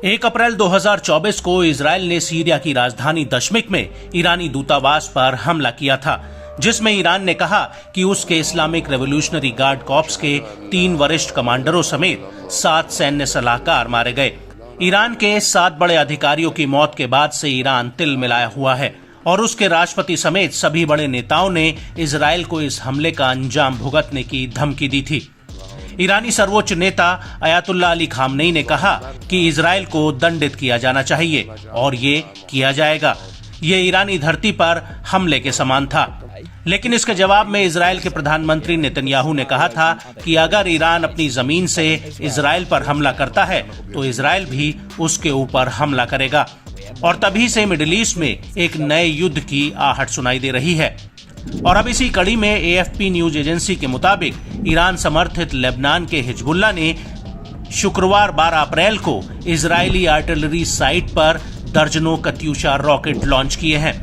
1 अप्रैल 2024 को इजरायल ने सीरिया की राजधानी दमिश्क में ईरानी दूतावास पर हमला किया था, जिसमें ईरान ने कहा कि उसके इस्लामिक रेवोल्यूशनरी गार्ड कॉर्प्स के 3 वरिष्ठ कमांडरों समेत 7 सैन्य सलाहकार मारे गए। ईरान के 7 बड़े अधिकारियों की मौत के बाद से ईरान तिल मिलाया हुआ है और उसके राष्ट्रपति समेत सभी बड़े नेताओं ने इजरायल को इस हमले का अंजाम भुगतने की धमकी दी थी। ईरानी सर्वोच्च नेता अयातुल्लाह अली खामनेई ने कहा कि इजरायल को दंडित किया जाना चाहिए और ये किया जाएगा। ये ईरानी धरती पर हमले के समान था। लेकिन इसके जवाब में इजरायल के प्रधानमंत्री नेतन्याहू ने कहा था कि अगर ईरान अपनी जमीन से इजरायल पर हमला करता है तो इजरायल भी उसके ऊपर हमला करेगा। और तभी से मिडिल ईस्ट में एक नए युद्ध की आहट सुनाई दे रही है। और अब इसी कड़ी में AFP न्यूज एजेंसी के मुताबिक ईरान समर्थित लेबनान के हिजबुल्लाह ने शुक्रवार 12 अप्रैल को इजरायली आर्टिलरी साइट पर दर्जनों कत्यूशा रॉकेट लॉन्च किए हैं।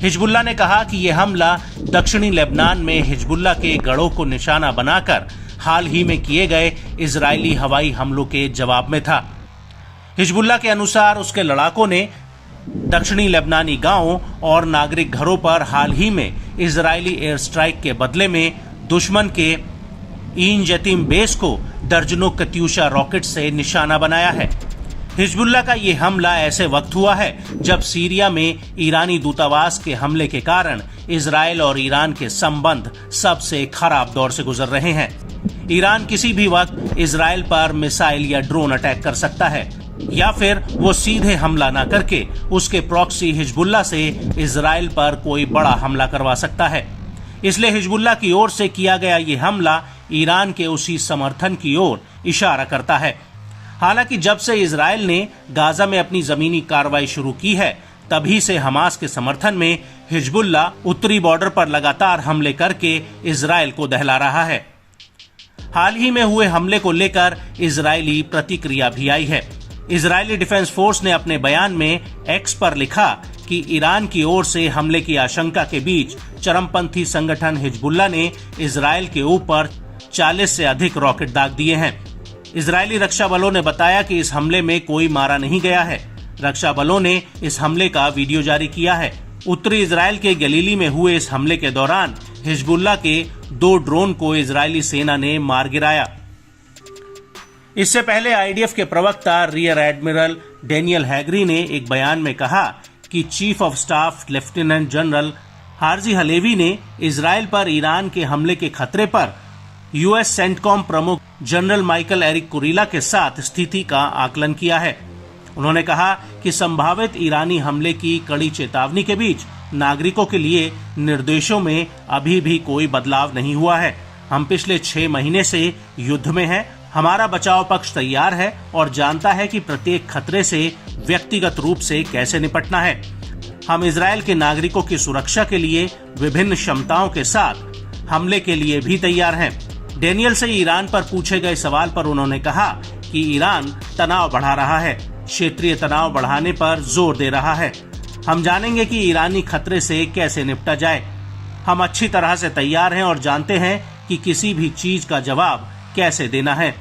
हिजबुल्लाह ने कहा कि यह हमला दक्षिणी लेबनान में हिजबुल्लाह के गढ़ों को निशाना बनाकर हाल ही में किए गए इजरायली हवाई हमलों के जवाब में था। हिजबुल्लाह के अनुसार उसके लड़ाकों ने दक्षिणी लेबनानी गांवों और नागरिक घरों पर हाल ही में इजरायली एयर स्ट्राइक के बदले में दुश्मन के ईन जतीम बेस को दर्जनों कत्यूशा रॉकेट से निशाना बनाया है। हिजबुल्लाह का ये हमला ऐसे वक्त हुआ है जब सीरिया में ईरानी दूतावास के हमले के कारण इजरायल और ईरान के संबंध सबसे खराब दौर से गुजर रहे हैं। ईरान किसी भी वक्त इजरायल पर मिसाइल या ड्रोन अटैक कर सकता है या फिर वो सीधे हमला न करके उसके प्रॉक्सी हिजबुल्लाह से इजरायल पर कोई बड़ा हमला करवा सकता है। इसलिए हिजबुल्लाह की ओर से किया गया ये हमला ईरान के उसी समर्थन की ओर इशारा करता है। हालांकि जब से इजरायल ने गाजा में अपनी जमीनी कार्रवाई शुरू की है, तभी से हमास के समर्थन में हिजबुल्लाह उत्तरी बॉर्डर पर लगातार हमले करके इजरायल को दहला रहा है। हाल ही में हुए हमले को लेकर इजरायली प्रतिक्रिया भी आई है। इजरायली डिफेंस फोर्स ने अपने बयान में एक्स पर लिखा कि ईरान की ओर से हमले की आशंका के बीच चरमपंथी संगठन हिजबुल्लाह ने इजरायल के ऊपर 40 से अधिक रॉकेट दाग दिए हैं। इजरायली रक्षा बलों ने बताया कि इस हमले में कोई मारा नहीं गया है। रक्षा बलों ने इस हमले का वीडियो जारी किया है। उत्तरी इजरायल के गलीली में हुए इस हमले के दौरान हिजबुल्लाह के 2 ड्रोन को इजरायली सेना ने मार गिराया। इससे पहले IDF के प्रवक्ता रियर एडमिरल डेनियल हैगरी ने एक बयान में कहा कि chief of staff lieutenant general Herzi Halevi ने इजरायल पर ईरान के हमले के खतरे पर US सेंटकॉम प्रमुख जनरल माइकल एरिक कुरीला के साथ स्थिति का आकलन किया है। उन्होंने कहा कि संभावित ईरानी हमले की कड़ी चेतावनी के बीच नागरिकों के लिए निर्देशों में अभी भी कोई बदलाव नहीं हुआ है। हम पिछले 6 महीने से युद्ध में हैं। हमारा बचाव पक्ष तैयार है और जानता है कि प्रत्येक खतरे से व्यक्तिगत रूप से कैसे निपटना है। हम इजरायल के नागरिकों की सुरक्षा के लिए विभिन्न क्षमताओं के साथ हमले के लिए भी तैयार हैं। डेनियल से ईरान पर पूछे गए सवाल पर उन्होंने कहा कि ईरान तनाव बढ़ा रहा है, क्षेत्रीय तनाव बढ़ाने पर जोर दे रहा है। हम जानेंगे कि ईरानी खतरे से कैसे निपटा जाए। हम अच्छी तरह से तैयार हैं और जानते हैं कि किसी भी चीज का जवाब कैसे देना है।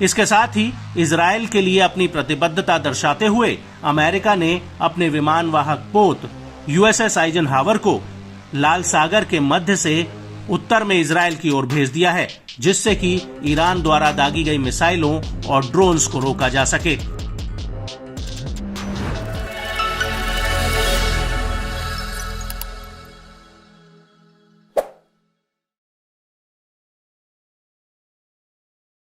इसके साथ ही इजरायल के लिए अपनी प्रतिबद्धता दर्शाते हुए अमेरिका ने अपने विमान वाहक पोत USS आइजनहावर को लाल सागर के मध्य से उत्तर में इजरायल की ओर भेज दिया है, जिससे कि ईरान द्वारा दागी गई मिसाइलों और ड्रोन्स को रोका जा सके।